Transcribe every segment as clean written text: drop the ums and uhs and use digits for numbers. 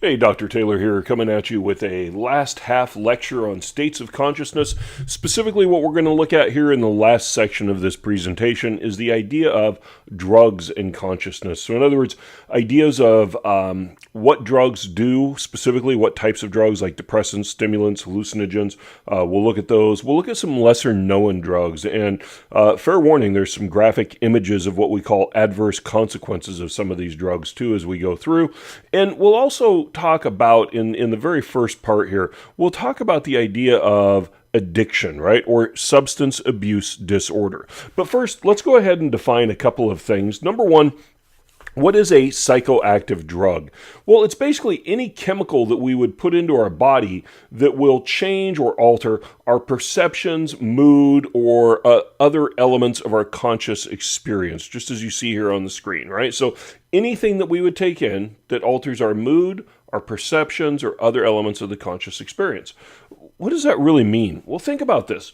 Hey, Dr. Taylor here, coming at you with a last half lecture on states of consciousness. Specifically, what we're going to look at here in the last section of this presentation is the idea of drugs and consciousness. So, in other words, ideas of what drugs do, specifically what types of drugs like depressants, stimulants, hallucinogens. We'll look at those. We'll look at some lesser known drugs. And fair warning, there's some graphic images of what we call adverse consequences of some of these drugs, too, as we go through. And we'll also talk about, in the very first part here, we'll talk about the idea of addiction, right? Or substance abuse disorder. But first, let's go ahead and define a couple of things. Number one, what is a psychoactive drug? Well, it's basically any chemical that we would put into our body that will change or alter our perceptions, mood, or other elements of our conscious experience, just as you see here on the screen, right? So anything that we would take in that alters our mood, our perceptions, or other elements of the conscious experience. What does that really mean? Well, think about this.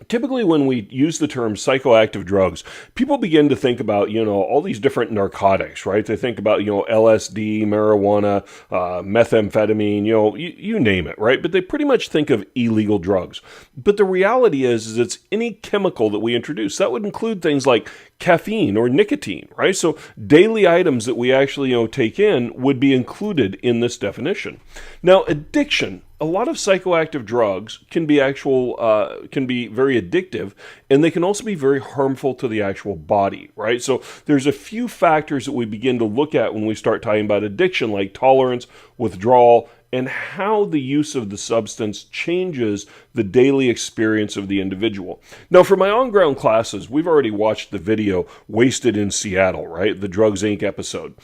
Typically, when we use the term psychoactive drugs, people begin to think about, all these different narcotics, right? They think about, LSD, marijuana, methamphetamine, you name it, right? But they pretty much think of illegal drugs. But the reality is it's any chemical that we introduce. That would include things like caffeine or nicotine, right? So daily items that we actually, take in would be included in this definition. Now, addiction. A lot of psychoactive drugs can be very addictive, and they can also be very harmful to the actual body, right? So there's a few factors that we begin to look at when we start talking about addiction, like tolerance, withdrawal, and how the use of the substance changes the daily experience of the individual. Now, for my on-ground classes, we've already watched the video Wasted in Seattle, right? The Drugs Inc. episode.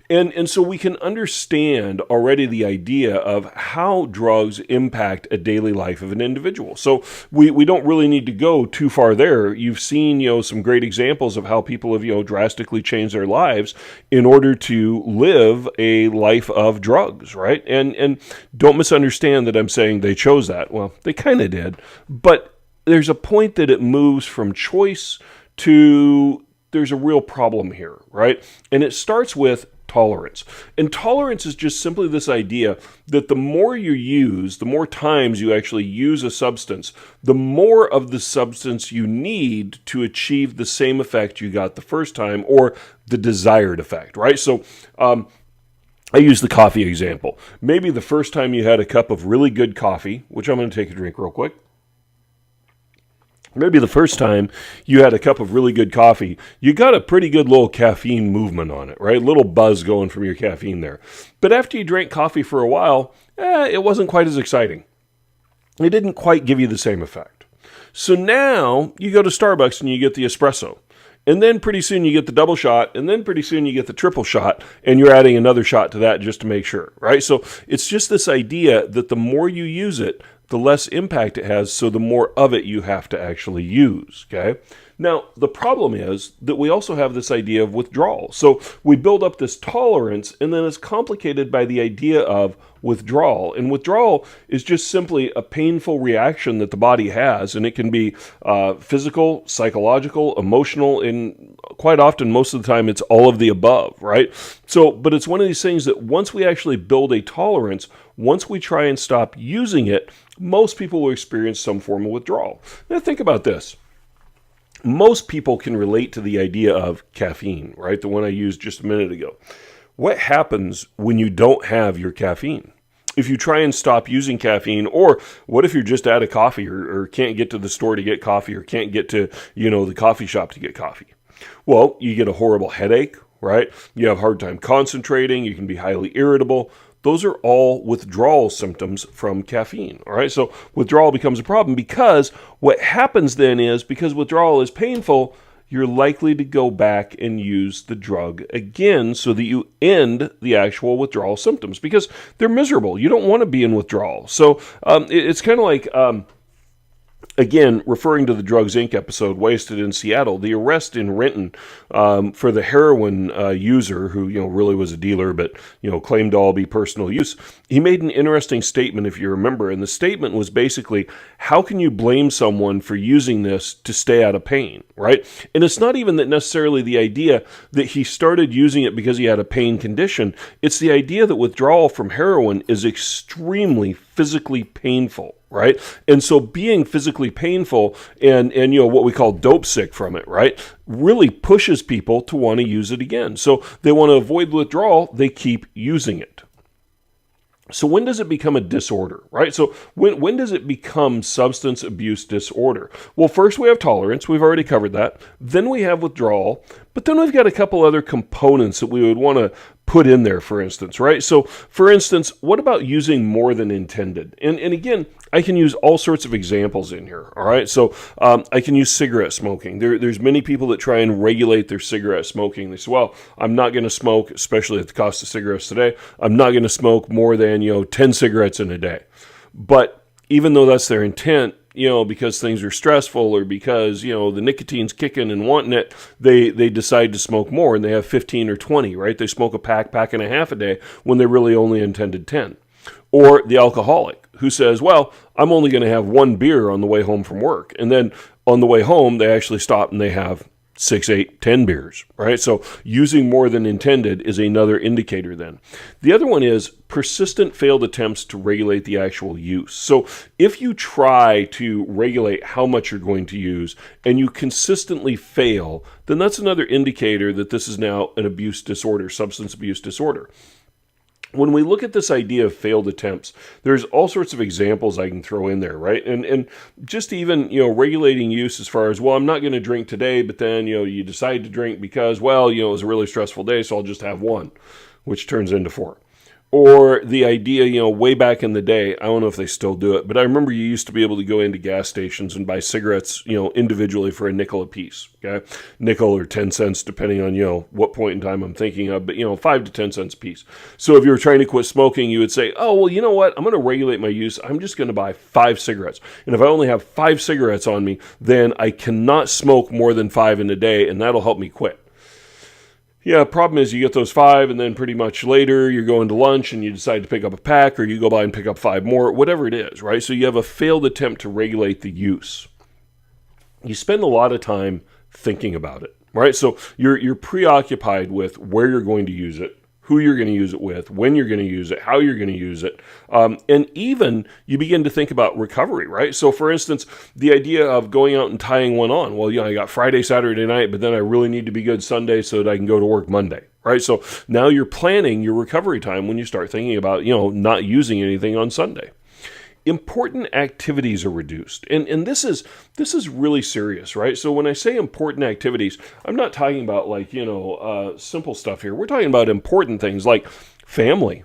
And so we can understand already the idea of how drugs impact a daily life of an individual. So we don't really need to go too far there. You've seen, some great examples of how people have, drastically changed their lives in order to live a life of drugs, right? And don't misunderstand that I'm saying they chose that. Well, they kind of did. But there's a point that it moves from choice to there's a real problem here, right? And it starts with tolerance. And tolerance is just simply this idea that the more you use, the more times you actually use a substance, the more of the substance you need to achieve the same effect you got the first time or the desired effect, right? So, I use the coffee example. Maybe the first time you had a cup of really good coffee, which I'm going to take a drink real quick. Maybe the first time you had a cup of really good coffee, you got a pretty good little caffeine movement on it, right? A little buzz going from your caffeine there. But after you drank coffee for a while, it wasn't quite as exciting. It didn't quite give you the same effect. So now you go to Starbucks and you get the espresso. And then pretty soon you get the double shot, and then pretty soon you get the triple shot, and you're adding another shot to that just to make sure, right? So it's just this idea that the more you use it, the less impact it has, so the more of it you have to actually use, okay? Now, the problem is that we also have this idea of withdrawal. So we build up this tolerance, and then it's complicated by the idea of withdrawal. And withdrawal is just simply a painful reaction that the body has, and it can be physical, psychological, emotional, and quite often, most of the time, it's all of the above, right? So, but it's one of these things that once we actually build a tolerance, once we try and stop using it, most people will experience some form of withdrawal. Now, think about this. Most people can relate to the idea of caffeine, right? The one I used just a minute ago. What happens when you don't have your caffeine? If you try and stop using caffeine, or what if you're just out of coffee or can't get to the store to get coffee or can't get to, the coffee shop to get coffee? Well, you get a horrible headache, right? You have a hard time concentrating. You can be highly irritable. Those are all withdrawal symptoms from caffeine, all right? So withdrawal becomes a problem because what happens then is, because withdrawal is painful, you're likely to go back and use the drug again so that you end the actual withdrawal symptoms because they're miserable. You don't want to be in withdrawal. So it's kind of like Again, referring to the Drugs Inc. episode, Wasted in Seattle, the arrest in Renton for the heroin user who, really was a dealer, but, claimed to all be personal use. He made an interesting statement, if you remember, and the statement was basically, how can you blame someone for using this to stay out of pain, right? And it's not even that necessarily the idea that he started using it because he had a pain condition. It's the idea that withdrawal from heroin is extremely physically painful, right? And so being physically painful and what we call dope sick from it, right, really pushes people to want to use it again. So they want to avoid withdrawal, they keep using it. So when does it become a disorder, right? So when does it become substance abuse disorder? Well, first we have tolerance. We've already covered that. Then we have withdrawal. But then we've got a couple other components that we would want to put in there, for instance, right? So, for instance, what about using more than intended? And again, I can use all sorts of examples in here, all right? So I can use cigarette smoking. There's many people that try and regulate their cigarette smoking. They say, well, I'm not going to smoke, especially at the cost of cigarettes today, I'm not going to smoke more than, 10 cigarettes in a day. But even though that's their intent, because things are stressful or because, the nicotine's kicking and wanting it, they decide to smoke more and they have 15 or 20, right? They smoke a pack and a half a day when they really only intended 10. Or the alcoholic who says, well, I'm only going to have one beer on the way home from work. And then on the way home, they actually stop and they have 6, 8, 10 beers, right? So using more than intended is another indicator then. The other one is persistent failed attempts to regulate the actual use. So if you try to regulate how much you're going to use and you consistently fail, then that's another indicator that this is now an abuse disorder, substance abuse disorder. When we look at this idea of failed attempts, there's all sorts of examples I can throw in there, right? And just even, regulating use as far as, well, I'm not going to drink today, but then, you decide to drink because, well, it was a really stressful day, so I'll just have one, which turns into 4. Or the idea, way back in the day, I don't know if they still do it, but I remember you used to be able to go into gas stations and buy cigarettes, individually for a nickel a piece, okay? Nickel or 10 cents, depending on, what point in time I'm thinking of, but, 5 to 10 cents a piece. So if you were trying to quit smoking, you would say, oh, well, you know what? I'm going to regulate my use. I'm just going to buy 5 cigarettes. And if I only have 5 cigarettes on me, then I cannot smoke more than 5 in a day, and that'll help me quit. Yeah, problem is you get those 5 and then pretty much later you're going to lunch and you decide to pick up a pack or you go by and pick up 5 more, whatever it is, right? So you have a failed attempt to regulate the use. You spend a lot of time thinking about it, right? So you're preoccupied with where you're going to use it, who you're going to use it with, when you're going to use it, how you're going to use it. And even you begin to think about recovery, right? So for instance, the idea of going out and tying one on. Well, I got Friday, Saturday night, but then I really need to be good Sunday so that I can go to work Monday, right? So now you're planning your recovery time when you start thinking about, not using anything on Sunday. Important activities are reduced. And this is really serious, right? So when I say important activities, I'm not talking about simple stuff here. We're talking about important things like family,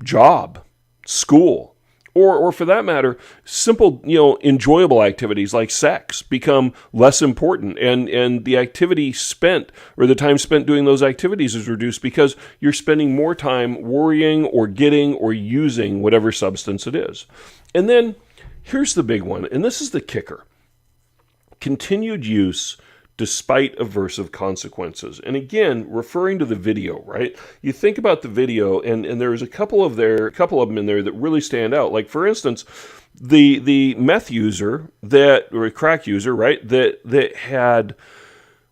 job, school, or for that matter, simple, enjoyable activities like sex become less important. And the activity spent or the time spent doing those activities is reduced because you're spending more time worrying or getting or using whatever substance it is. And then here's the big one, and this is the kicker. Continued use despite aversive consequences. And again, referring to the video, right? You think about the video, and there's a couple of them in there that really stand out. Like, for instance, the meth user or a crack user, right, that had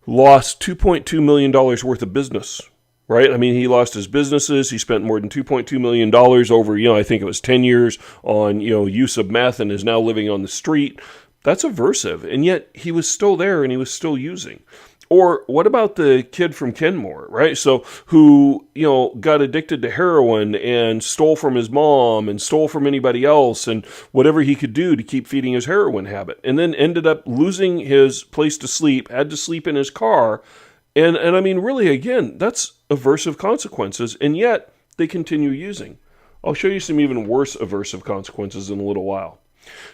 lost $2.2 million worth of business. Right? I mean, he lost his businesses. He spent more than $2.2 million over, I think it was 10 years on, use of meth and is now living on the street. That's aversive. And yet he was still there and he was still using. Or what about the kid from Kenmore, right? So who, got addicted to heroin and stole from his mom and stole from anybody else and whatever he could do to keep feeding his heroin habit. And then ended up losing his place to sleep, had to sleep in his car. And I mean, really, again, that's aversive consequences, and yet they continue using. I'll show you some even worse aversive consequences in a little while.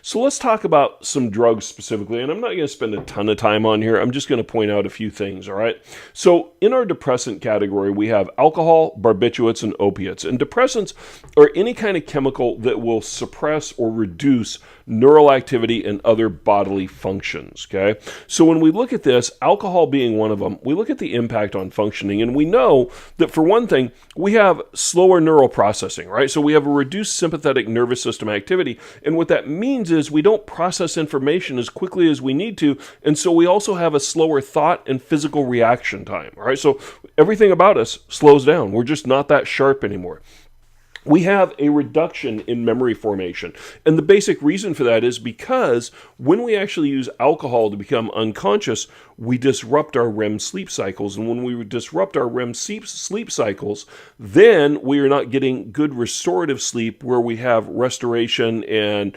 So let's talk about some drugs specifically, and I'm not going to spend a ton of time on here. I'm just going to point out a few things, all right? So in our depressant category, we have alcohol, barbiturates, and opiates. And depressants are any kind of chemical that will suppress or reduce neural activity and other bodily functions, okay? So when we look at this, alcohol being one of them, we look at the impact on functioning, and we know that for one thing, we have slower neural processing, right? So we have a reduced sympathetic nervous system activity, and what that means is we don't process information as quickly as we need to, and so we also have a slower thought and physical reaction time, all right? So everything about us slows down. We're just not that sharp anymore. We have a reduction in memory formation. And the basic reason for that is because when we actually use alcohol to become unconscious, we disrupt our REM sleep cycles. And when we disrupt our REM sleep cycles, then we are not getting good restorative sleep where we have restoration and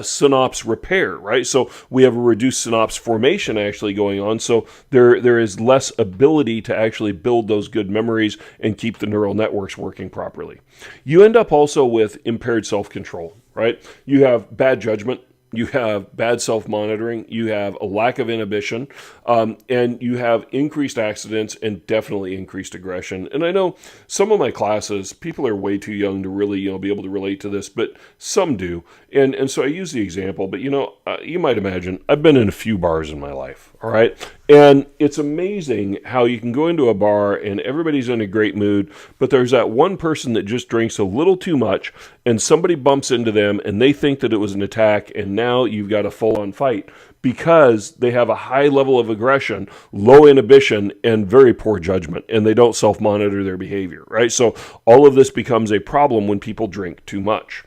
synapse repair, right? So we have a reduced synapse formation actually going on. So there is less ability to actually build those good memories and keep the neural networks working properly. You end up also with impaired self-control, right? You have bad judgment, you have bad self-monitoring, you have a lack of inhibition, and you have increased accidents and definitely increased aggression. And I know some of my classes, people are way too young to really be able to relate to this, but some do. And so I use the example, but you might imagine, I've been in a few bars in my life, all right? And it's amazing how you can go into a bar and everybody's in a great mood, but there's that one person that just drinks a little too much and somebody bumps into them and they think that it was an attack, and now you've got a full-on fight because they have a high level of aggression, low inhibition, and very poor judgment, and they don't self-monitor their behavior, right? So all of this becomes a problem when people drink too much.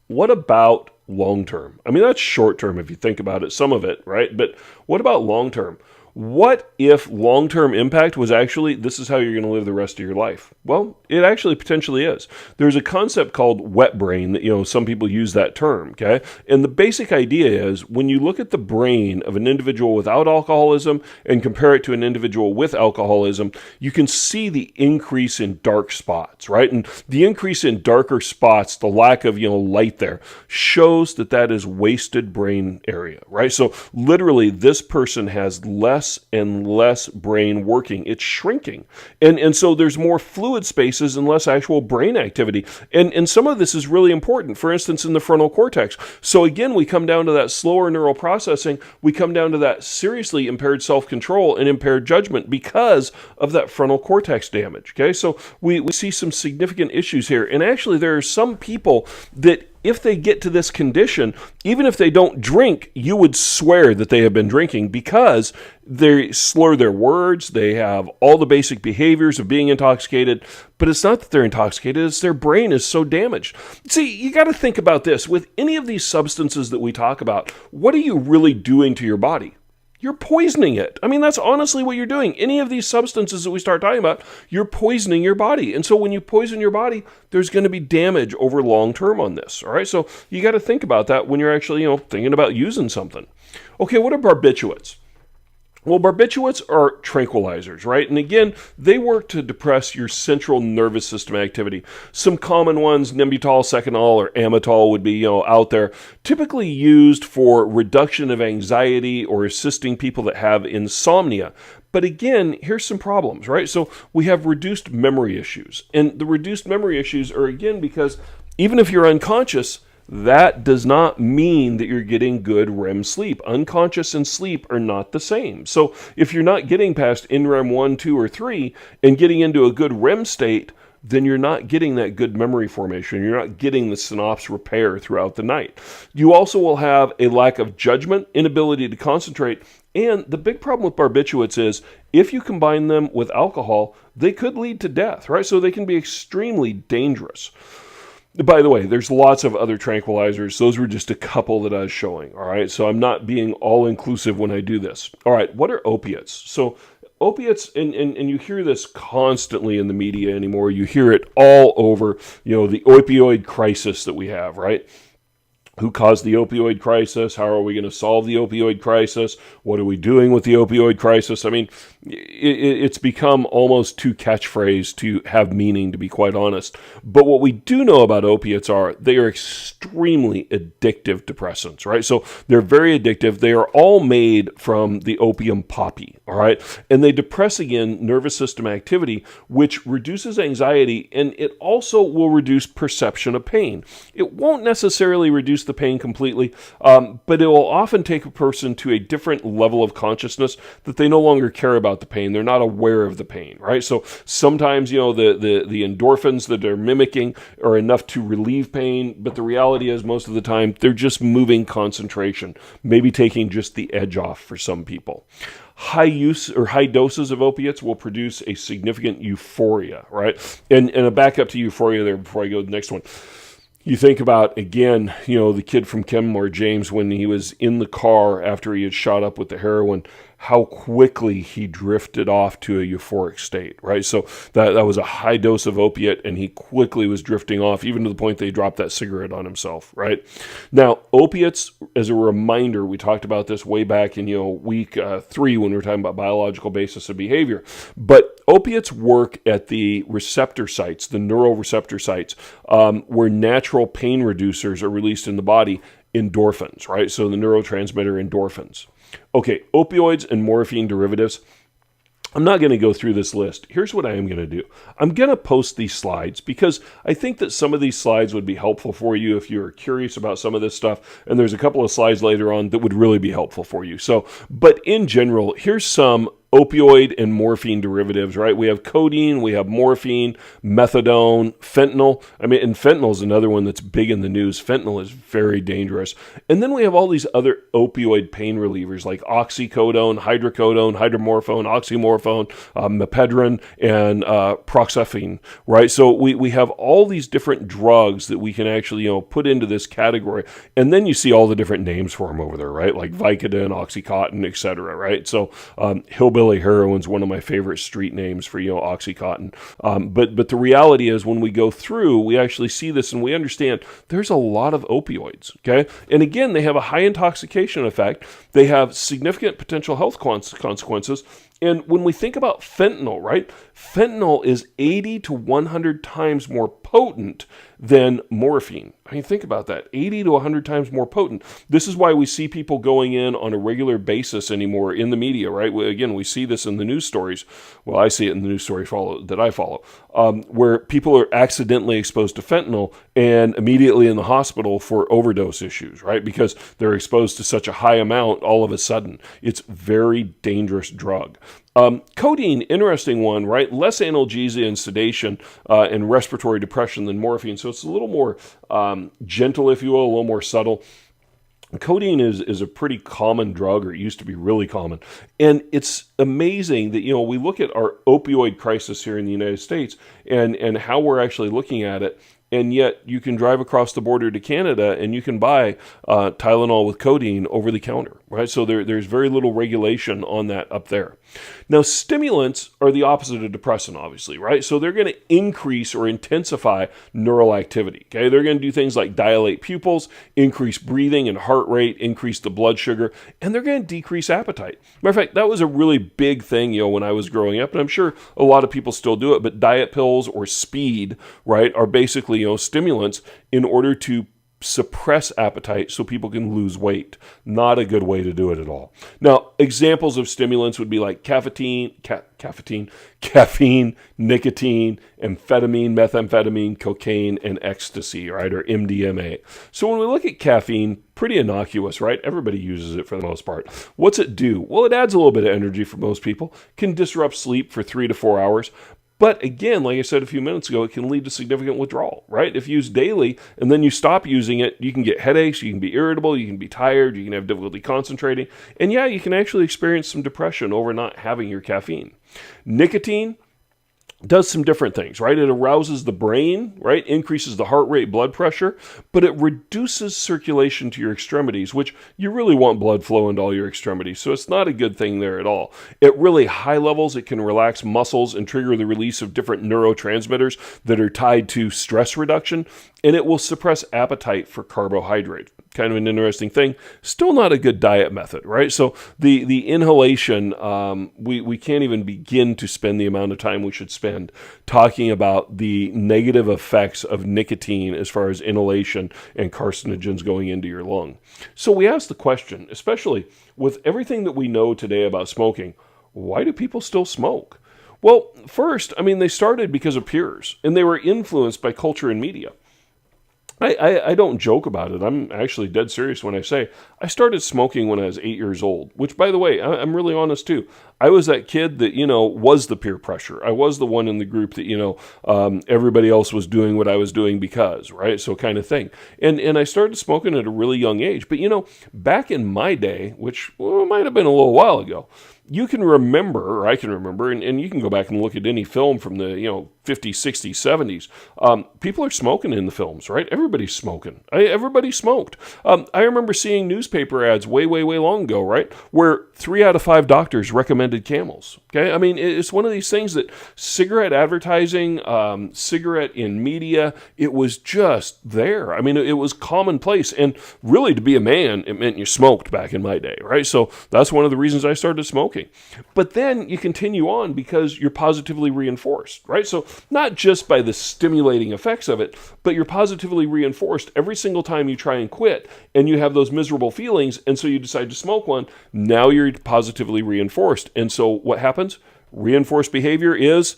What about long term? I mean, that's short term if you think about it, some of it, right? But what about long term? What if long-term impact was actually, this is how you're going to live the rest of your life? Well, it actually potentially is. There's a concept called wet brain that, some people use that term, okay? And the basic idea is when you look at the brain of an individual without alcoholism and compare it to an individual with alcoholism, you can see the increase in dark spots, right? And the increase in darker spots, the lack of, light there, shows that is wasted brain area, right? So literally this person has less and less brain working. It's shrinking. And so there's more fluid spaces and less actual brain activity. And some of this is really important, for instance, in the frontal cortex. So again, we come down to that slower neural processing. We come down to that seriously impaired self-control and impaired judgment because of that frontal cortex damage. Okay, so we see some significant issues here. And actually, there are some people that if they get to this condition, even if they don't drink, you would swear that they have been drinking because they slur their words, they have all the basic behaviors of being intoxicated, but it's not that they're intoxicated, it's their brain is so damaged. See, you got to think about this. With any of these substances that we talk about, what are you really doing to your body? You're poisoning it. I mean, that's honestly what you're doing. Any of these substances that we start talking about, you're poisoning your body. And so when you poison your body, there's going to be damage over long term on this. All right. So you got to think about that when you're actually, thinking about using something. Okay. What are barbiturates? Well, barbiturates are tranquilizers, right? And again, they work to depress your central nervous system activity. Some common ones, Nembutal, Seconal, or Amytal would be, out there, typically used for reduction of anxiety or assisting people that have insomnia. But again, here's some problems, right? So we have reduced memory issues. And the reduced memory issues are, again, because even if you're unconscious, that does not mean that you're getting good REM sleep. Unconscious and sleep are not the same. So if you're not getting past NREM 1, 2, or 3 and getting into a good REM state, then you're not getting that good memory formation. You're not getting the synapse repair throughout the night. You also will have a lack of judgment, inability to concentrate, and the big problem with barbiturates is if you combine them with alcohol, they could lead to death, right? So they can be extremely dangerous. By the way, there's lots of other tranquilizers. Those were just a couple that I was showing, all right? So I'm not being all-inclusive when I do this. All right, what are opiates? So opiates, and you hear this constantly in the media anymore. You hear it all over, the opioid crisis that we have, right? Who caused the opioid crisis? How are we going to solve the opioid crisis? What are we doing with the opioid crisis? I mean, it's become almost too catchphrase to have meaning, to be quite honest. But what we do know about opiates are they are extremely addictive depressants, right? So they're very addictive. They are all made from the opium poppy, all right? And they depress, again, nervous system activity, which reduces anxiety, and it also will reduce perception of pain. It won't necessarily reduce the pain completely, but it will often take a person to a different level of consciousness that they no longer care about the pain. They're not aware of the pain, right? So sometimes, the endorphins that they're mimicking are enough to relieve pain, but the reality is most of the time they're just moving concentration, maybe taking just the edge off for some people. High use or high doses of opiates will produce a significant euphoria, right? And a backup to euphoria there before I go to the next one. You think about, again, the kid from Kenmore, James, when he was in the car after he had shot up with the heroin, how quickly he drifted off to a euphoric state, right? So that was a high dose of opiate, and he quickly was drifting off, even to the point that he dropped that cigarette on himself, right? Now, opiates, as a reminder, we talked about this way back in, week 3 when we were talking about biological basis of behavior, but opiates work at the receptor sites, the neuroreceptor sites, where natural pain reducers are released in the body, endorphins, right? So the neurotransmitter endorphins. Okay, opioids and morphine derivatives. I'm not going to go through this list. Here's what I am going to do. I'm going to post these slides because I think that some of these slides would be helpful for you if you're curious about some of this stuff. And there's a couple of slides later on that would really be helpful for you. But in general, here's some opioid and morphine derivatives, right? We have codeine, we have morphine, methadone, fentanyl. And fentanyl is another one that's big in the news. Fentanyl is very dangerous. And then we have all these other opioid pain relievers like oxycodone, hydrocodone, hydromorphone, oxymorphone, mepedrin, and proxephine, right? So we have all these different drugs that we can actually, put into this category. And then you see all the different names for them over there, right? Like Vicodin, Oxycontin, etc., right? So hillbilly heroin's one of my favorite street names for, Oxycontin. But the reality is when we go through, we actually see this and we understand there's a lot of opioids, okay? And again, they have a high intoxication effect. They have significant potential health consequences. And when we think about fentanyl, right? Fentanyl is 80 to 100 times more potent than morphine. Think about that. 80 to 100 times more potent. This is why we see people going in on a regular basis anymore in the media, right? Again, we see this in the news stories. Well, I see it in the news story that I follow, where people are accidentally exposed to fentanyl and immediately in the hospital for overdose issues, right? Because they're exposed to such a high amount all of a sudden. It's a very dangerous drug. Codeine, interesting one, right? Less analgesia and sedation and respiratory depression than morphine. So it's a little more gentle, if you will, a little more subtle. Codeine is a pretty common drug, or it used to be really common. And it's amazing that, we look at our opioid crisis here in the United States and how we're actually looking at it. And yet you can drive across the border to Canada and you can buy Tylenol with codeine over the counter, right? So there's very little regulation on that up there. Now, stimulants are the opposite of depressant, obviously, right? So they're going to increase or intensify neural activity, okay? They're going to do things like dilate pupils, increase breathing and heart rate, increase the blood sugar, and they're going to decrease appetite. Matter of fact, that was a really big thing, when I was growing up, and I'm sure a lot of people still do it, but diet pills or speed, right, are basically, stimulants in order to suppress appetite so people can lose weight. Not a good way to do it at all. Now, examples of stimulants would be like caffeine, nicotine, amphetamine, methamphetamine, cocaine, and ecstasy, right, or MDMA. So when we look at caffeine, pretty innocuous, right? Everybody uses it for the most part. What's it do? Well, it adds a little bit of energy for most people, can disrupt sleep for 3 to 4 hours. But again, like I said a few minutes ago, it can lead to significant withdrawal, right? If used daily and then you stop using it, you can get headaches, you can be irritable, you can be tired, you can have difficulty concentrating. And yeah, you can actually experience some depression over not having your caffeine. Nicotine does some different things, right? It arouses the brain, right? Increases the heart rate, blood pressure, but it reduces circulation to your extremities, which you really want blood flow into all your extremities. So it's not a good thing there at all. At really high levels, it can relax muscles and trigger the release of different neurotransmitters that are tied to stress reduction, and it will suppress appetite for carbohydrate. kind of an interesting thing. Still not a good diet method, right? So the inhalation, we can't even begin to spend the amount of time we should spend talking about the negative effects of nicotine as far as inhalation and carcinogens going into your lung. So we ask the question, especially with everything that we know today about smoking, why do people still smoke? Well, first, they started because of peers, and they were influenced by culture and media. I don't joke about it. I'm actually dead serious when I say I started smoking when I was 8 years old, which, by the way, I'm really honest too. I was that kid that, was the peer pressure. I was the one in the group that, everybody else was doing what I was doing because, right? So kind of thing. And I started smoking at a really young age. But, back in my day, which might have been a little while ago, you can remember, or I can remember, and you can go back and look at any film from the 50s, 60s, 70s. People are smoking in the films, right? Everybody's smoking. Everybody smoked. I remember seeing newspaper ads way long ago, right, where 3 out of 5 doctors recommended Camels. Okay, it's one of these things that cigarette advertising, cigarette in media, it was just there. It was commonplace, and really, to be a man, it meant you smoked back in my day, right? So that's one of the reasons I started smoking. But then you continue on because you're positively reinforced, right? So not just by the stimulating effects of it, but you're positively reinforced every single time you try and quit, and you have those miserable feelings, and so you decide to smoke one. Now you're positively reinforced. And so what happens? Reinforced behavior is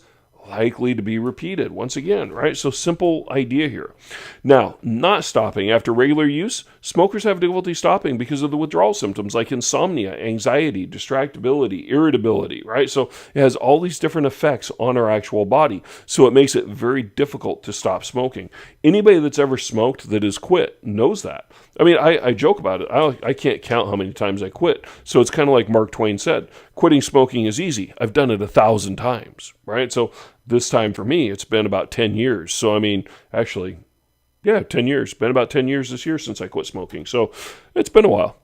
likely to be repeated once again, right? So simple idea here. Now, not stopping after regular use, smokers have difficulty stopping because of the withdrawal symptoms like insomnia, anxiety, distractibility, irritability, right? So it has all these different effects on our actual body. So it makes it very difficult to stop smoking. Anybody that's ever smoked that has quit knows that. I joke about it. I can't count how many times I quit. So it's kind of like Mark Twain said, quitting smoking is easy. I've done it 1,000 times, right? So this time for me, it's been about 10 years. So, 10 years. Been about 10 years this year since I quit smoking. So it's been a while.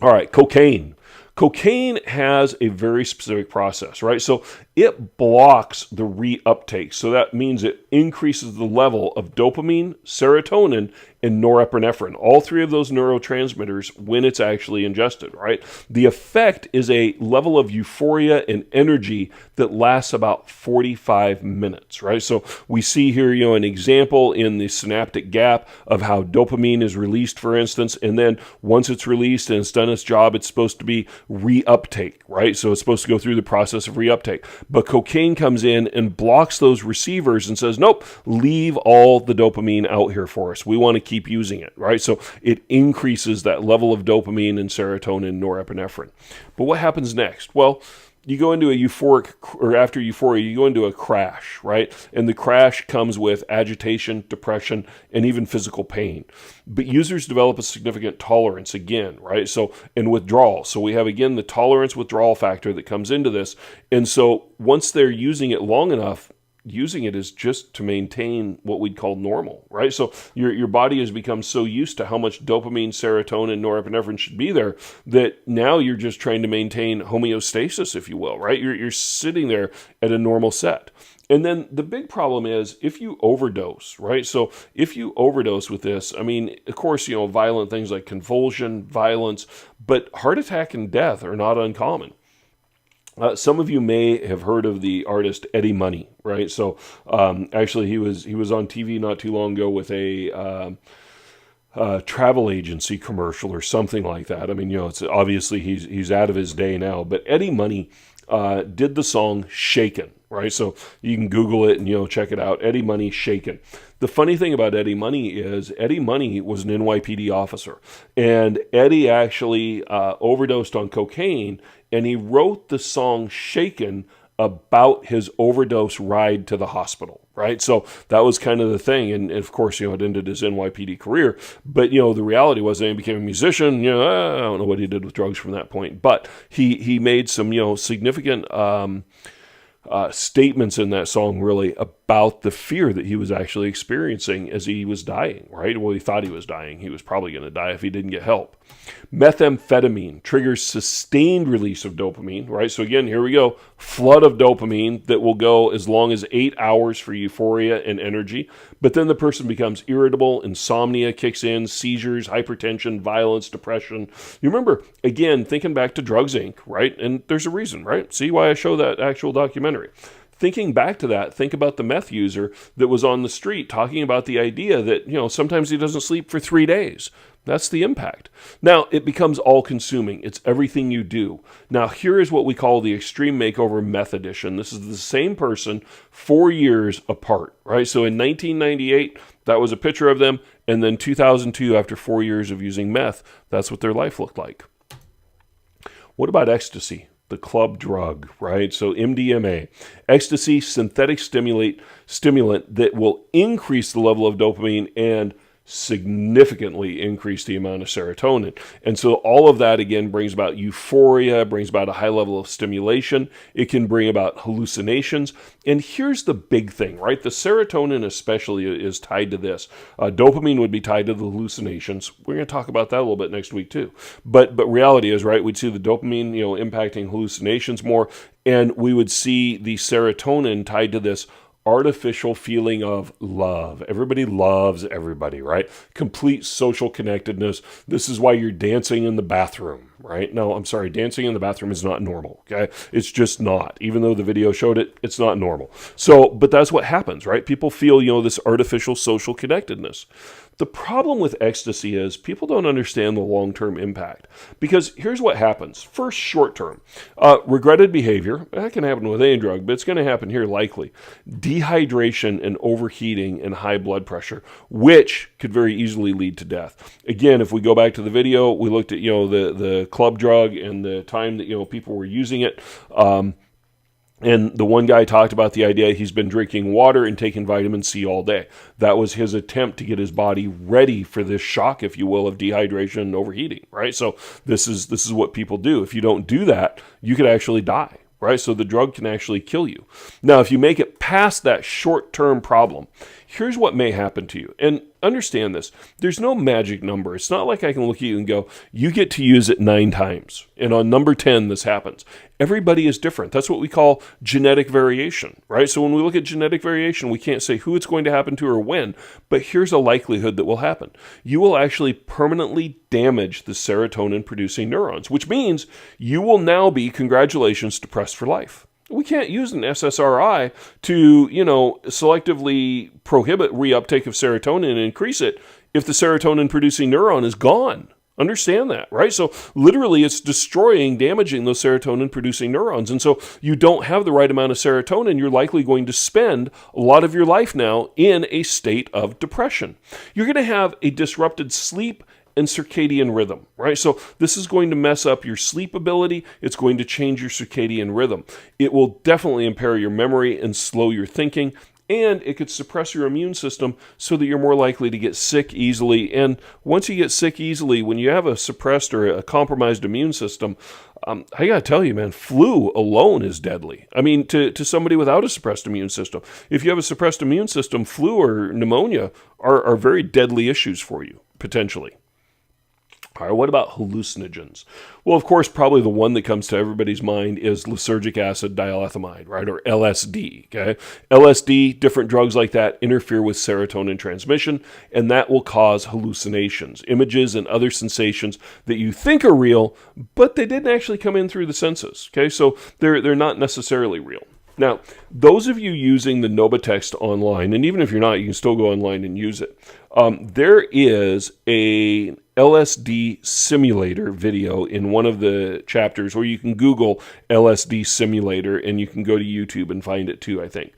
All right, cocaine. Cocaine has a very specific process, right? So it blocks the reuptake. So that means it increases the level of dopamine, serotonin, and norepinephrine, all 3 of those neurotransmitters when it's actually ingested, right? The effect is a level of euphoria and energy that lasts about 45 minutes, right? So we see here, an example in the synaptic gap of how dopamine is released, for instance, and then once it's released and it's done its job, it's supposed to be reuptake, right? So it's supposed to go through the process of reuptake. But cocaine comes in and blocks those receivers and says, nope, leave all the dopamine out here for us. We want to keep using it, right? So it increases that level of dopamine and serotonin and norepinephrine. But what happens next? Well, you go into a euphoric, or after euphoria, you go into a crash, right? And the crash comes with agitation, depression, and even physical pain. But users develop a significant tolerance again, right? So, and withdrawal. So we have, again, the tolerance withdrawal factor that comes into this. And so once they're using it long enough, using it is just to maintain what we'd call normal, right? So your body has become so used to how much dopamine, serotonin, norepinephrine should be there that now you're just trying to maintain homeostasis, if you will, right? You're sitting there at a normal set. And then the big problem is if you overdose, right? So if you overdose with this, of course, violent things like convulsion, violence, but heart attack and death are not uncommon. Some of you may have heard of the artist Eddie Money, right? So actually, he was on TV not too long ago with a travel agency commercial or something like that. It's obviously he's out of his day now. But Eddie Money did the song "Shaken," right? So you can Google it and check it out. Eddie Money, "Shaken." The funny thing about Eddie Money is Eddie Money was an NYPD officer, and Eddie actually overdosed on cocaine, and he wrote the song "Shaken" about his overdose ride to the hospital, right? So that was kind of the thing, and of course, it ended his NYPD career, but, the reality was that he became a musician. I don't know what he did with drugs from that point, but he made some, significant statements in that song really about the fear that he was actually experiencing as he was dying, right? Well, he thought he was dying. He was probably going to die if he didn't get help. Methamphetamine triggers sustained release of dopamine, right? So again, here we go. Flood of dopamine that will go as long as 8 hours for euphoria and energy. But then the person becomes irritable, insomnia kicks in, seizures, hypertension, violence, depression. You remember, again, thinking back to Drugs, Inc., right? And there's a reason, right? See why I show that actual documentary. Thinking back to that, think about the meth user that was on the street talking about the idea that, sometimes he doesn't sleep for 3 days. That's the impact. Now, it becomes all-consuming. It's everything you do. Now, here is what we call the Extreme Makeover Meth Edition. This is the same person 4 years apart, right? So in 1998, that was a picture of them, and then 2002, after 4 years of using meth, that's what their life looked like. What about ecstasy? The club drug, right? So MDMA, ecstasy, synthetic stimulant that will increase the level of dopamine and significantly increase the amount of serotonin. And so all of that, again, brings about euphoria, brings about a high level of stimulation. It can bring about hallucinations. And here's the big thing, right? The serotonin especially is tied to this. Dopamine would be tied to the hallucinations. We're going to talk about that a little bit next week too. But reality is, right, we'd see the dopamine, impacting hallucinations more, and we would see the serotonin tied to this artificial feeling of love. Everybody loves everybody, right? Complete social connectedness. This is why you're dancing in the bathroom, right? No, I'm sorry, dancing in the bathroom is not normal, okay? It's just not. Even though the video showed it, it's not normal. So, but that's what happens, right? People feel, this artificial social connectedness. The problem with ecstasy is people don't understand the long-term impact, because here's what happens. First, short-term, regretted behavior. That can happen with any drug, but it's going to happen here likely. Dehydration and overheating and high blood pressure, which could very easily lead to death. Again, if we go back to the video, we looked at the club drug and the time that people were using it. And the one guy talked about the idea he's been drinking water and taking vitamin C all day. That was his attempt to get his body ready for this shock, if you will, of dehydration and overheating, right? So this is what people do. If you don't do that, you could actually die, right? So the drug can actually kill you. Now, if you make it past that short-term problem, here's what may happen to you. And understand this. There's no magic number. It's not like I can look at you and go, you get to use it 9 times. And on number 10, this happens. Everybody is different. That's what we call genetic variation, right? So when we look at genetic variation, we can't say who it's going to happen to or when, but here's a likelihood that will happen. You will actually permanently damage the serotonin-producing neurons, which means you will now be, congratulations, depressed for life. We can't use an SSRI to, selectively prohibit reuptake of serotonin and increase it if the serotonin-producing neuron is gone. Understand that, right? So literally it's destroying, damaging those serotonin-producing neurons. And so you don't have the right amount of serotonin. You're likely going to spend a lot of your life now in a state of depression. You're going to have a disrupted sleep and circadian rhythm, right? So this is going to mess up your sleep ability. It's going to change your circadian rhythm. It will definitely impair your memory and slow your thinking, and it could suppress your immune system so that you're more likely to get sick easily. And once you get sick easily, when you have a suppressed or a compromised immune system, I gotta tell you, man, flu alone is deadly. I mean, to somebody without a suppressed immune system. If you have a suppressed immune system, flu or pneumonia are very deadly issues for you, potentially. All right, what about hallucinogens? Well, of course, probably the one that comes to everybody's mind is lysergic acid diethylamide, right, or LSD, okay? LSD, different drugs like that interfere with serotonin transmission, and that will cause hallucinations, images and other sensations that you think are real, but they didn't actually come in through the senses, okay? So they're not necessarily real. Now, those of you using the Novatext online, and even if you're not, you can still go online and use it. There is a LSD simulator video in one of the chapters, or you can Google LSD simulator, and you can go to YouTube and find it too, I think.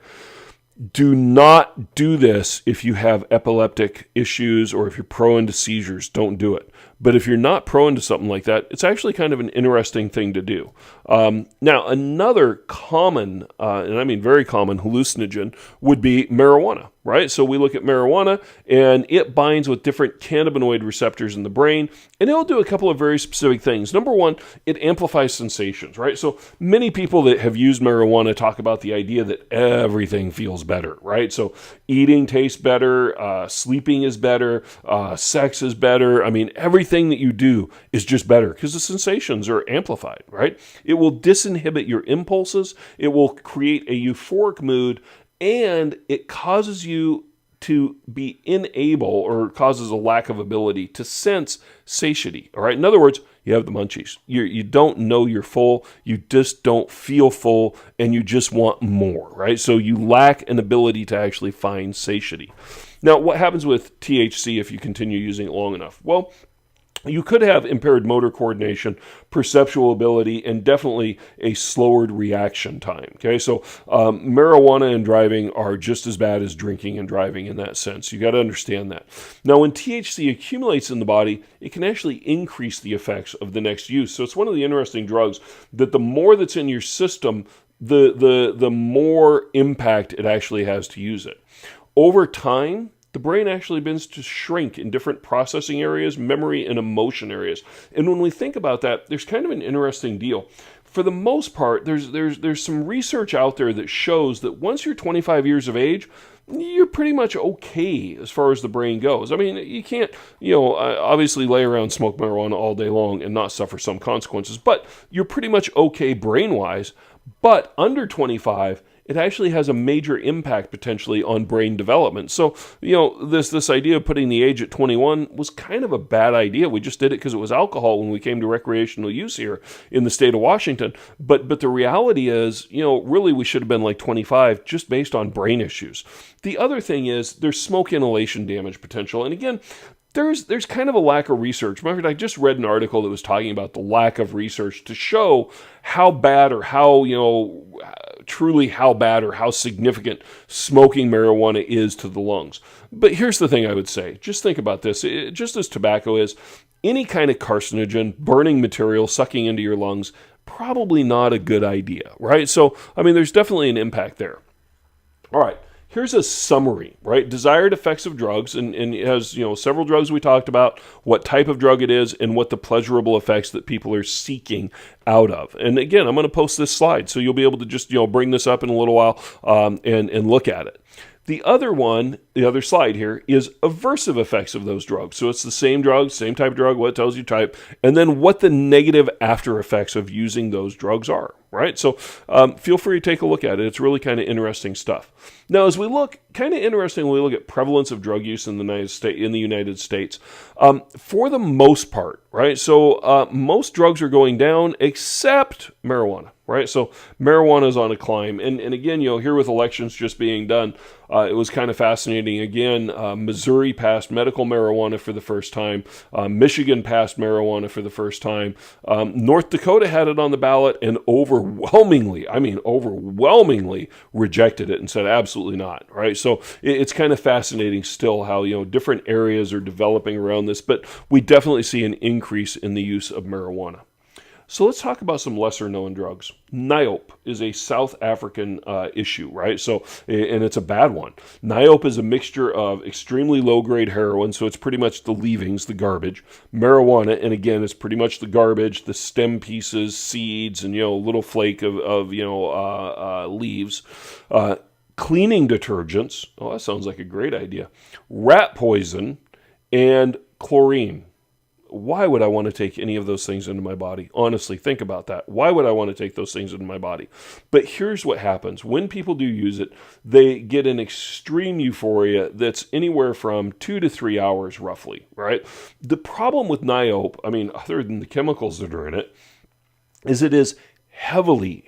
Do not do this if you have epileptic issues or if you're prone to seizures. Don't do it. But if you're not prone to something like that, it's actually kind of an interesting thing to do. Now, another common, and I mean very common, hallucinogen would be marijuana, right? So we look at marijuana, and it binds with different cannabinoid receptors in the brain, and it'll do a couple of very specific things. Number one, it amplifies sensations, right? So many people that have used marijuana talk about the idea that everything feels better, right? So eating tastes better, sleeping is better, sex is better. I mean, everything that you do is just better because the sensations are amplified, right? It will disinhibit your impulses. It will create a euphoric mood, and it causes you to be unable, or causes a lack of ability to sense satiety. All right. In other words, you have the munchies. You don't know you're full. You just don't feel full, and you just want more. Right. So you lack an ability to actually find satiety. Now, what happens with THC if you continue using it long enough? Well, you could have impaired motor coordination, perceptual ability, and definitely a slowered reaction time. Okay, so marijuana and driving are just as bad as drinking and driving in that sense. You got to understand that. Now, when THC accumulates in the body, it can actually increase the effects of the next use. So it's one of the interesting drugs that the more that's in your system, the more impact it actually has to use it. Over time, the brain actually begins to shrink in different processing areas, memory and emotion areas. And when we think about that, there's kind of an interesting deal. For the most part, there's some research out there that shows that once you're 25 years of age, you're pretty much okay as far as the brain goes. I mean, you can't, obviously lay around and smoke marijuana all day long and not suffer some consequences, but you're pretty much okay brain-wise. But under 25, it actually has a major impact potentially on brain development. So, this idea of putting the age at 21 was kind of a bad idea. We just did it because it was alcohol when we came to recreational use here in the state of Washington. But the reality is, really we should have been like 25 just based on brain issues. The other thing is there's smoke inhalation damage potential. And again, there's kind of a lack of research. Matter of fact, I just read an article that was talking about the lack of research to show how bad or how, truly how bad or how significant smoking marijuana is to the lungs. But here's the thing I would say. Just think about this. Just as tobacco is, any kind of carcinogen, burning material, sucking into your lungs, probably not a good idea, right? So, there's definitely an impact there. All right. Here's a summary, right? Desired effects of drugs, and it has, several drugs we talked about, what type of drug it is, and what the pleasurable effects that people are seeking out of. And again, I'm going to post this slide, so you'll be able to just, bring this up in a little while and look at it. The other one, the other slide here, is aversive effects of those drugs. So it's the same drug, same type of drug, what it tells you type, and then what the negative after effects of using those drugs are, right? So feel free to take a look at it. It's really kind of interesting stuff. Now, as we look, kind of interesting when we look at prevalence of drug use in the United States, for the most part, right? So most drugs are going down except marijuana. Right, so marijuana is on a climb, and again, here with elections just being done, it was kind of fascinating. Again, Missouri passed medical marijuana for the first time. Michigan passed marijuana for the first time. North Dakota had it on the ballot and overwhelmingly rejected it and said absolutely not. Right, so it's kind of fascinating still how different areas are developing around this, but we definitely see an increase in the use of marijuana. So let's talk about some lesser-known drugs. Niope is a South African issue, right? So, and it's a bad one. Niope is a mixture of extremely low-grade heroin, so it's pretty much the leavings, the garbage. Marijuana, and again, it's pretty much the garbage, the stem pieces, seeds, and a little flake of leaves. Cleaning detergents. Oh, that sounds like a great idea. Rat poison and chlorine. Why would I want to take any of those things into my body? Honestly, think about that. Why would I want to take those things into my body? But here's what happens. When people do use it, they get an extreme euphoria that's anywhere from 2 to 3 hours roughly, right? The problem with Niope, other than the chemicals that are in it, is it is heavily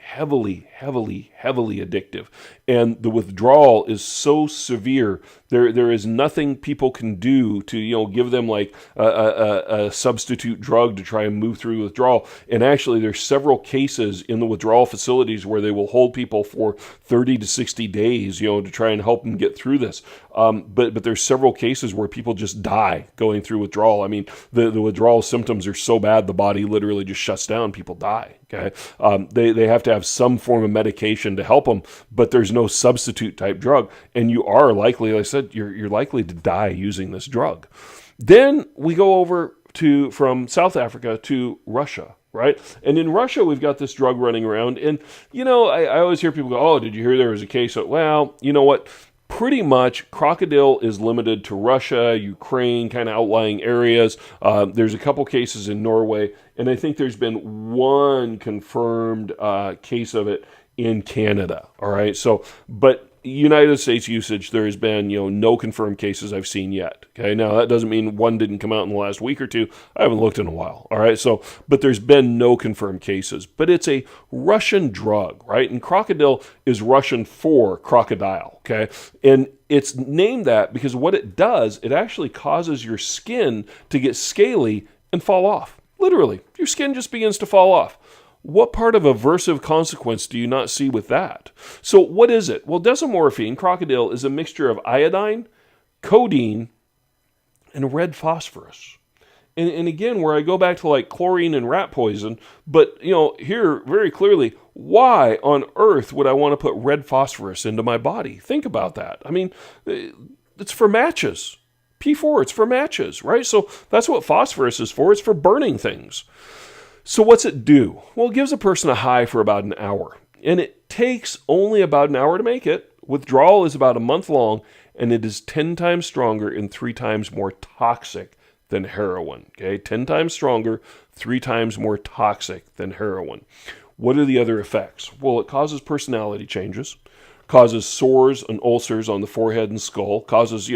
addictive. And the withdrawal is so severe, there is nothing people can do to, give them like a substitute drug to try and move through withdrawal. And actually, there's several cases in the withdrawal facilities where they will hold people for 30 to 60 days, to try and help them get through this. But there's several cases where people just die going through withdrawal. The withdrawal symptoms are so bad, the body literally just shuts down. People die. Okay, they have to have some form of medication to help them, but there's no substitute type drug, and you are likely, like I said, you're likely to die using this drug. Then we go over from South Africa to Russia. Right? And in Russia, we've got this drug running around. And, I always hear people go, oh, did you hear there was a case? Well, you know what? Pretty much crocodile is limited to Russia, Ukraine, kind of outlying areas. There's a couple cases in Norway. And I think there's been one confirmed case of it in Canada. All right. So, but United States usage, there has been, no confirmed cases I've seen yet. Okay, now that doesn't mean one didn't come out in the last week or two. I haven't looked in a while. All right, so, but there's been no confirmed cases. But it's a Russian drug, right? And crocodile is Russian for crocodile. Okay, and it's named that because what it does, it actually causes your skin to get scaly and fall off. Literally, your skin just begins to fall off. What part of aversive consequence do you not see with that? So what is it? Well, desomorphine, crocodile, is a mixture of iodine, codeine, and red phosphorus. And again, where I go back to like chlorine and rat poison, but here very clearly, why on earth would I want to put red phosphorus into my body? Think about that. I mean, it's for matches. P4, it's for matches, right? So that's what phosphorus is for. It's for burning things. So what's it do? Well, it gives a person a high for about an hour. And it takes only about an hour to make it. Withdrawal is about a month long, and it is 10 times stronger and 3 times more toxic than heroin. Okay, 10 times stronger, 3 times more toxic than heroin. What are the other effects? Well, it causes personality changes, causes sores and ulcers on the forehead and skull, causes,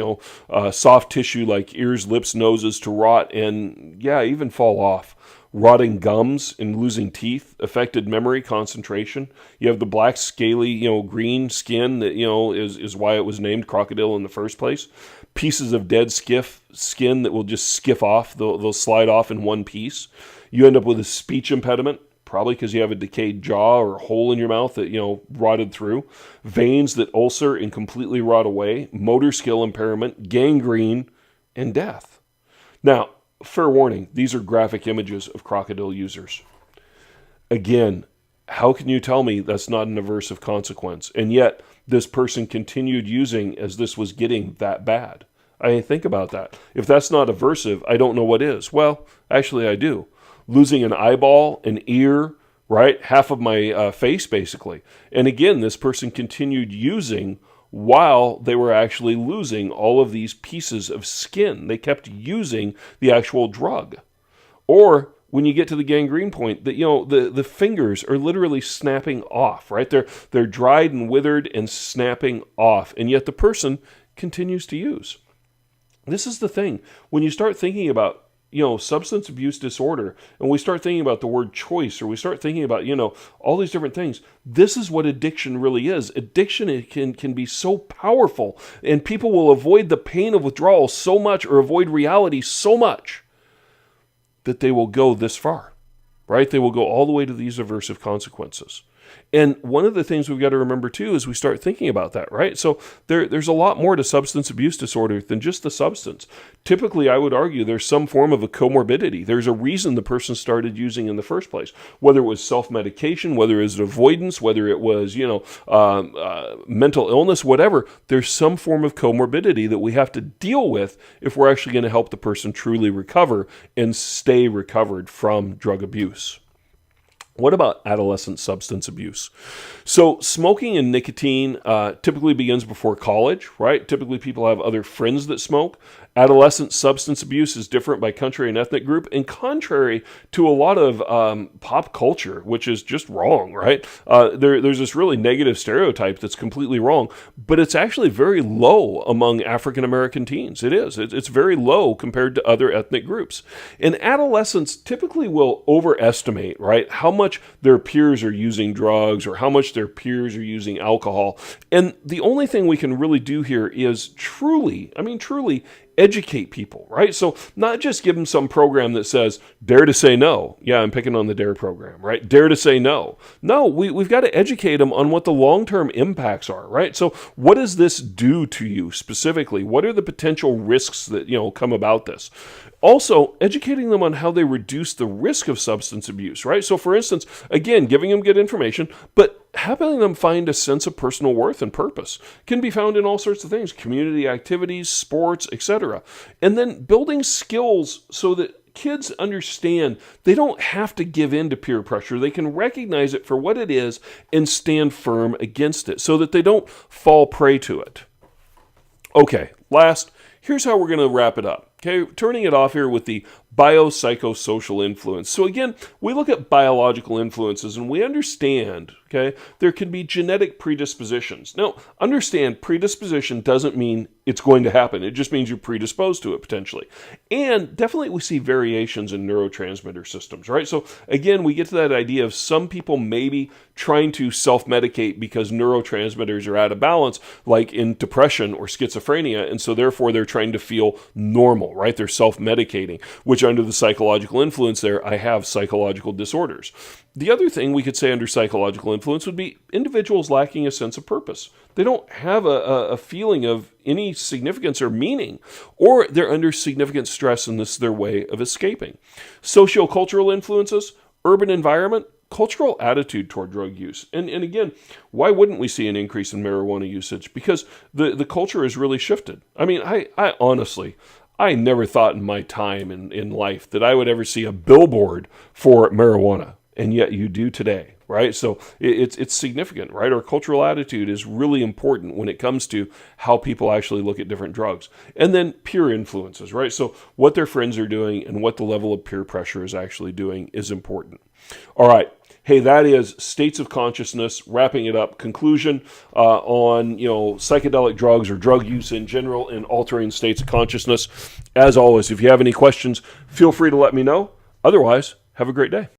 soft tissue like ears, lips, noses to rot and, even fall off. Rotting gums and losing teeth, affected memory, concentration. You have the black, scaly, green skin that, is why it was named crocodile in the first place. Pieces of dead skin that will just skiff off. They'll slide off in one piece. You end up with a speech impediment, probably because you have a decayed jaw or a hole in your mouth that, rotted through. Veins that ulcer and completely rot away. Motor skill impairment, gangrene, and death. Now, fair warning, these are graphic images of crocodile users. Again, how can you tell me that's not an aversive consequence? And yet, this person continued using as this was getting that bad. I mean, think about that. If that's not aversive, I don't know what is. Well, actually I do. Losing an eyeball, an ear, right? Half of my face, basically. And again, this person continued using while they were actually losing all of these pieces of skin. They kept using the actual drug. Or when you get to the gangrene point, that the fingers are literally snapping off, right? They're dried and withered and snapping off, and yet the person continues to use. This is the thing. When you start thinking about substance abuse disorder, and we start thinking about the word choice, or we start thinking about, all these different things, this is what addiction really is. Addiction can be so powerful, and people will avoid the pain of withdrawal so much, or avoid reality so much, that they will go this far, right? They will go all the way to these aversive consequences. And one of the things we've got to remember, too, is we start thinking about that, right? So there's a lot more to substance abuse disorder than just the substance. Typically, I would argue there's some form of a comorbidity. There's a reason the person started using in the first place, whether it was self-medication, whether it was avoidance, whether it was, mental illness, whatever. There's some form of comorbidity that we have to deal with if we're actually going to help the person truly recover and stay recovered from drug abuse. What about adolescent substance abuse? So smoking and nicotine typically begins before college, right? Typically people have other friends that smoke. Adolescent substance abuse is different by country and ethnic group, and contrary to a lot of pop culture, which is just wrong, right? There's this really negative stereotype that's completely wrong, but it's actually very low among African American teens. It is. It's very low compared to other ethnic groups. And adolescents typically will overestimate, right, how much their peers are using drugs or how much their peers are using alcohol. And the only thing we can really do here is truly educate people, right? So not just give them some program that says, dare to say no. Yeah, I'm picking on the DARE program, right? Dare to say no. No, we've got to educate them on what the long-term impacts are, right? So what does this do to you specifically? What are the potential risks that, come about this? Also, educating them on how they reduce the risk of substance abuse, right? So for instance, instance, again, giving them good information, but helping them find a sense of personal worth and purpose can be found in all sorts of things, community activities, sports, etc. And then building skills so that kids understand they don't have to give in to peer pressure. They can recognize it for what it is and stand firm against it so that they don't fall prey to it. Okay, last, here's how we're going to wrap it up. Okay, turning it off here with the biopsychosocial influence. So again, we look at biological influences and we understand, okay, there can be genetic predispositions. Now, understand predisposition doesn't mean it's going to happen. It just means you're predisposed to it potentially. And definitely we see variations in neurotransmitter systems, right? So again, we get to that idea of some people maybe trying to self-medicate because neurotransmitters are out of balance, like in depression or schizophrenia, and so therefore they're trying to feel normal, right? They're self-medicating, which under the psychological influence there, I have psychological disorders. The other thing we could say under psychological influence would be individuals lacking a sense of purpose. They don't have a feeling of any significance or meaning, or they're under significant stress and this is their way of escaping. Sociocultural influences, urban environment, cultural attitude toward drug use. And again, why wouldn't we see an increase in marijuana usage? Because the culture has really shifted. I mean, I honestly, I never thought in my time in life that I would ever see a billboard for marijuana, and yet you do today, right? So it's significant, right? Our cultural attitude is really important when it comes to how people actually look at different drugs. And then peer influences, right? So what their friends are doing and what the level of peer pressure is actually doing is important. All right. Hey, that is States of Consciousness, wrapping it up. Conclusion on, psychedelic drugs or drug use in general and altering states of consciousness. As always, if you have any questions, feel free to let me know. Otherwise, have a great day.